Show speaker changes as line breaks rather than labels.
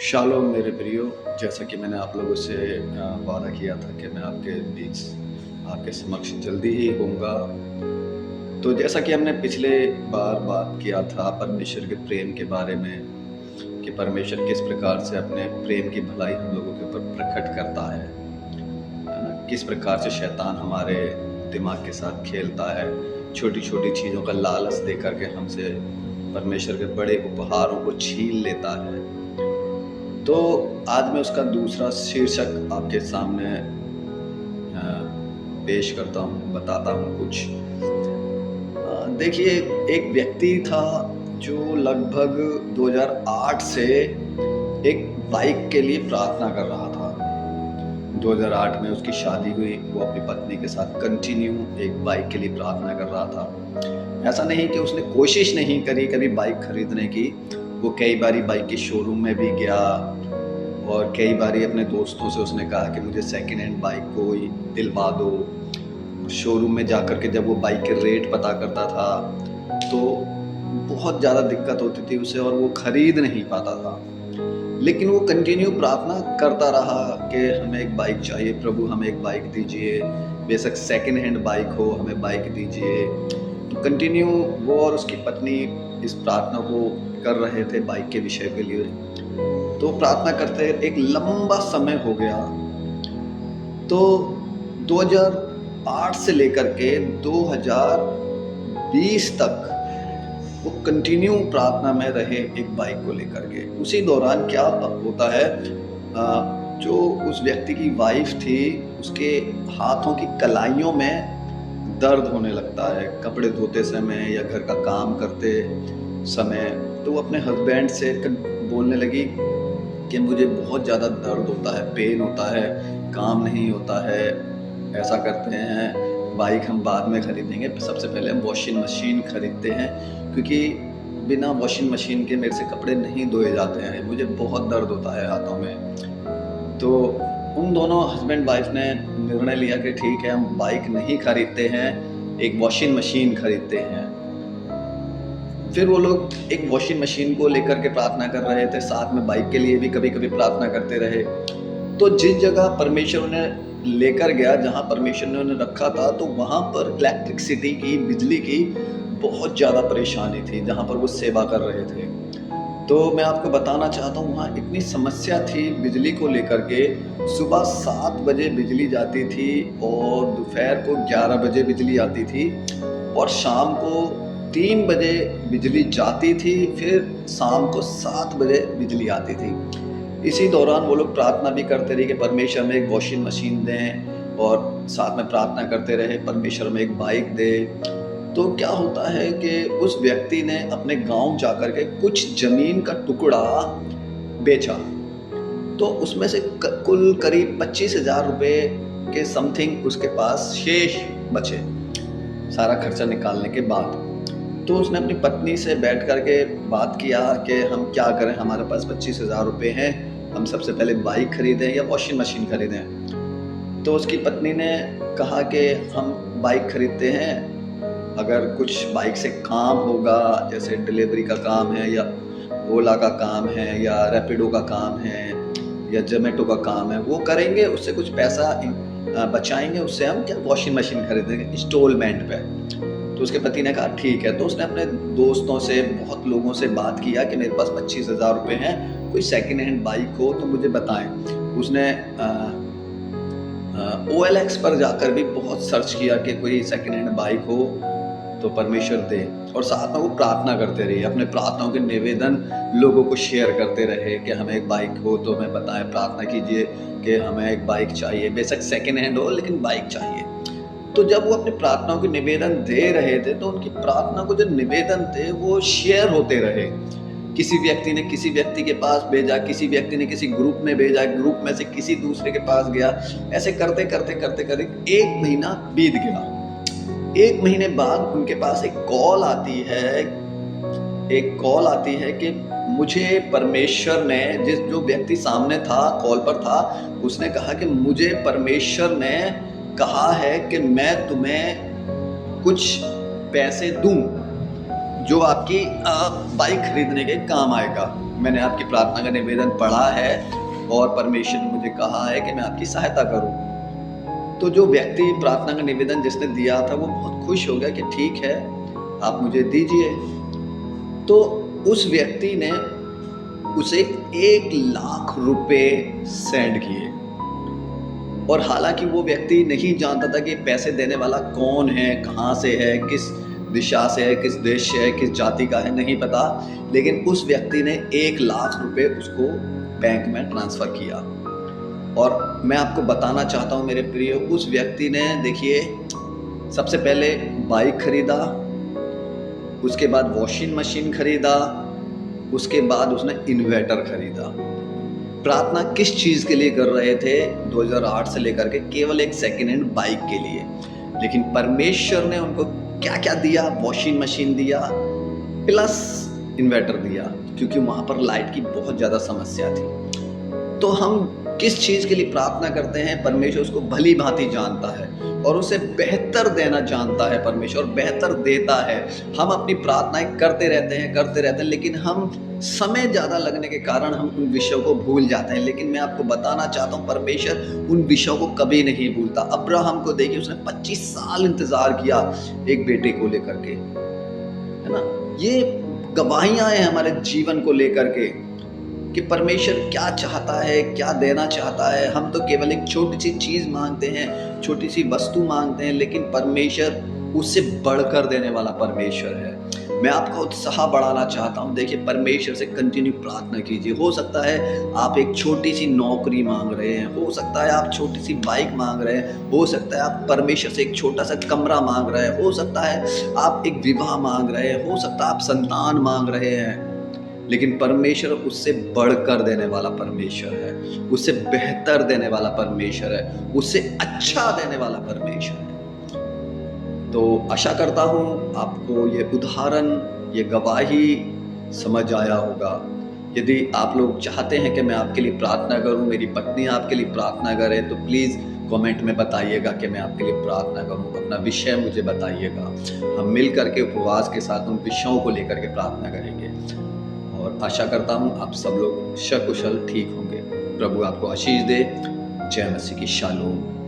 Shalom मेरे प्रियो, जैसा कि मैंने आप लोगों से वादा किया था कि मैं आपके बीच आपके समक्ष जल्दी ही होऊँगा। तो जैसा कि हमने पिछले बार बात किया था परमेश्वर के प्रेम के बारे में, कि परमेश्वर किस प्रकार से अपने प्रेम की भलाई हम लोगों के ऊपर प्रकट करता है ना? किस प्रकार से शैतान हमारे दिमाग के साथ खेलता है, छोटी-छोटी चीज़ों का लालच दे कर के हमसे परमेश्वर के बड़े उपहारों को छीन लेता है। तो आज मैं उसका दूसरा शीर्षक आपके सामने पेश करता हूँ, बताता हूँ कुछ। देखिए, एक व्यक्ति था जो लगभग 2008 से एक बाइक के लिए प्रार्थना कर रहा था। 2008 में उसकी शादी हुई, वो अपनी पत्नी के साथ कंटिन्यू एक बाइक के लिए प्रार्थना कर रहा था। ऐसा नहीं कि उसने कोशिश नहीं करी कभी बाइक खरीदने की, वो कई बारी बाइक के शोरूम में भी गया और कई बारी अपने दोस्तों से उसने कहा कि मुझे सेकंड हैंड बाइक कोई दिलवा दो। शोरूम में जाकर के जब वो बाइक के रेट पता करता था, तो बहुत ज़्यादा दिक्कत होती थी उसे और वो खरीद नहीं पाता था। लेकिन वो कंटिन्यू प्रार्थना करता रहा कि हमें एक बाइक चाहिए प्रभु, हमें एक बाइक दीजिए, बेशक सेकंड हैंड बाइक हो, हमें बाइक दीजिए। तो कंटिन्यू वो और उसकी पत्नी इस प्रार्थना को कर रहे थे बाइक के विषय के लिए। तो प्रार्थना करते एक लंबा समय हो गया। तो 2008 से लेकर के 2020 तक वो कंटिन्यू प्रार्थना में रहे एक बाइक को लेकर के। उसी दौरान क्या होता है, जो उस व्यक्ति की वाइफ थी, उसके हाथों की कलाइयों में दर्द होने लगता है कपड़े धोते समय या घर का काम करते समय। तो वो अपने हस्बैंड से बोलने लगी कि मुझे बहुत ज़्यादा दर्द होता है, पेन होता है, काम नहीं होता है। ऐसा करते हैं, बाइक हम बाद में खरीदेंगे, सबसे पहले हम वॉशिंग मशीन खरीदते हैं, क्योंकि बिना वॉशिंग मशीन के मेरे से कपड़े नहीं धोए जाते हैं, मुझे बहुत दर्द होता है हाथों में। तो उन दोनों हस्बैंड वाइफ ने निर्णय लिया कि ठीक है, हम बाइक नहीं खरीदते हैं, एक वॉशिंग मशीन खरीदते हैं। फिर वो लोग एक वॉशिंग मशीन को लेकर के प्रार्थना कर रहे थे, साथ में बाइक के लिए भी कभी-कभी प्रार्थना करते रहे। तो जिस जगह परमेश्वर उन्हें लेकर गया, जहाँ परमेश्वर ने उन्हें रखा था, तो वहाँ पर इलेक्ट्रिसिटी की, बिजली की बहुत ज़्यादा परेशानी थी, जहाँ पर वो सेवा कर रहे थे। तो मैं आपको बताना चाहता हूँ, वहाँ इतनी समस्या थी बिजली को लेकर के। सुबह 7 बजे बिजली जाती थी और दोपहर को 11 बजे बिजली आती थी और शाम को 3 बजे बिजली जाती थी, फिर शाम को 7 बजे बिजली आती थी। इसी दौरान वो लोग प्रार्थना भी करते रहे कि परमेश्वर हमें एक वॉशिंग मशीन दें, और साथ में प्रार्थना करते रहे परमेश्वर हमें एक बाइक दे। तो क्या होता है कि उस व्यक्ति ने अपने गाँव जाकर के कुछ ज़मीन का टुकड़ा बेचा, तो उसमें से कुल करीब 25,000 रुपए के समथिंग उसके पास शेष बचे, सारा खर्चा निकालने के बाद। तो उसने अपनी पत्नी से बैठ कर के बात किया कि हम क्या करें, हमारे पास 25,000 रुपए हैं, हम सबसे पहले बाइक खरीदें या वॉशिंग मशीन खरीदें। तो उसकी पत्नी ने कहा कि हम बाइक खरीदते हैं, अगर कुछ बाइक से काम होगा, जैसे डिलीवरी का काम है या ओला का काम है या रैपिडो का काम है या ज़ोमैटो का काम है, वो करेंगे, उससे कुछ पैसा बचाएँगे, उससे हम क्या वॉशिंग मशीन खरीदेंगे इंस्टॉलमेंट पे। तो उसके पति ने कहा ठीक है। तो उसने अपने दोस्तों से, बहुत लोगों से बात किया कि मेरे पास 25,000 रुपए हैं, कोई सेकंड हैंड बाइक हो तो मुझे बताएँ। उसने OLX पर जाकर भी बहुत सर्च किया कि कोई सेकंड हैंड बाइक हो तो परमेश्वर दे, और साथ में वो प्रार्थना करते रहे, अपने प्रार्थनाओं के निवेदन लोगों को शेयर करते रहे कि हमें एक बाइक हो तो हमें बताएं, प्रार्थना कीजिए कि हमें एक बाइक चाहिए, बेशक सेकंड हैंड हो लेकिन बाइक चाहिए। तो जब वो अपनी प्रार्थनाओं के निवेदन दे रहे थे, तो उनकी प्रार्थना को जो निवेदन थे वो शेयर होते रहे। किसी व्यक्ति ने किसी व्यक्ति के पास भेजा, किसी व्यक्ति ने किसी ग्रुप में भेजा, ग्रुप में से किसी दूसरे के पास गया। ऐसे करते करते करते करते 1 महीना बीत गया। 1 महीने बाद उनके पास एक कॉल आती है कि मुझे परमेश्वर ने, जो व्यक्ति सामने था, कॉल पर था, उसने कहा कि मुझे परमेश्वर ने कहा है कि मैं तुम्हें कुछ पैसे दूं जो आपकी बाइक खरीदने के काम आएगा। मैंने आपकी प्रार्थना का निवेदन पढ़ा है और परमेश्वर ने मुझे कहा है कि मैं आपकी सहायता करूं। तो जो व्यक्ति प्रार्थना का निवेदन जिसने दिया था वो बहुत खुश हो गया कि ठीक है, आप मुझे दीजिए। तो उस व्यक्ति ने उसे 1 लाख रुपए सेंड किए, और हालांकि वो व्यक्ति नहीं जानता था कि पैसे देने वाला कौन है, कहाँ से है, किस दिशा से है, किस देश से है, किस जाति का है, नहीं पता। लेकिन उस व्यक्ति ने 1 लाख रुपए उसको बैंक में ट्रांसफ़र किया। और मैं आपको बताना चाहता हूँ मेरे प्रिय, उस व्यक्ति ने देखिए सबसे पहले बाइक खरीदा, उसके बाद वॉशिंग मशीन खरीदा, उसके बाद उसने इन्वर्टर खरीदा। प्रार्थना किस चीज़ के लिए कर रहे थे? 2008 से लेकर के केवल एक सेकेंड हैंड बाइक के लिए। लेकिन परमेश्वर ने उनको क्या क्या दिया? वॉशिंग मशीन दिया प्लस इन्वर्टर दिया, क्योंकि वहाँ पर लाइट की बहुत ज़्यादा समस्या थी। तो हम किस चीज़ के लिए प्रार्थना करते हैं? परमेश्वर उसको भली भांति जानता है और उसे बेहतर देना जानता है। परमेश्वर बेहतर देता है। हम अपनी प्रार्थनाएं करते रहते हैं, लेकिन हम समय ज़्यादा लगने के कारण हम उन विषयों को भूल जाते हैं। लेकिन मैं आपको बताना चाहता हूँ, परमेश्वर उन विषयों को कभी नहीं भूलता। अब्राहम को देखिए, उसने 25 साल इंतज़ार किया एक बेटे को लेकर के, है ना। ये गवाहियाँ हैं हमारे जीवन को लेकर के कि परमेश्वर क्या चाहता है, क्या देना चाहता है। हम तो केवल एक छोटी सी चीज़ मांगते हैं, छोटी सी वस्तु मांगते हैं, लेकिन परमेश्वर उससे बढ़कर देने वाला परमेश्वर है। मैं आपका उत्साह बढ़ाना चाहता हूँ। देखिए, परमेश्वर से कंटिन्यू प्रार्थना कीजिए। हो सकता है आप एक छोटी सी नौकरी मांग रहे हैं, हो सकता है आप छोटी सी बाइक मांग रहे हैं, हो सकता है आप परमेश्वर से एक छोटा सा कमरा मांग रहे हैं, हो सकता है आप एक विवाह मांग रहे हैं, हो सकता है आप संतान मांग रहे हैं। लेकिन परमेश्वर उससे बढ़कर देने वाला परमेश्वर है, उससे बेहतर देने वाला परमेश्वर है, उससे अच्छा देने वाला परमेश्वर है। तो आशा करता हूँ आपको ये उदाहरण, ये गवाही समझ आया होगा। यदि आप लोग चाहते हैं कि मैं आपके लिए प्रार्थना करूं, मेरी पत्नी आपके लिए प्रार्थना करे, तो प्लीज़ कमेंट में बताइएगा कि मैं आपके लिए प्रार्थना करूं। अपना विषय मुझे बताइएगा। हम मिल करके उपवास के साथ उन विषयों को लेकर के प्रार्थना करेंगे। और आशा करता हूँ आप सब लोग सकुशल ठीक होंगे। प्रभु आपको आशीष दे। जय मसीह की शालोम।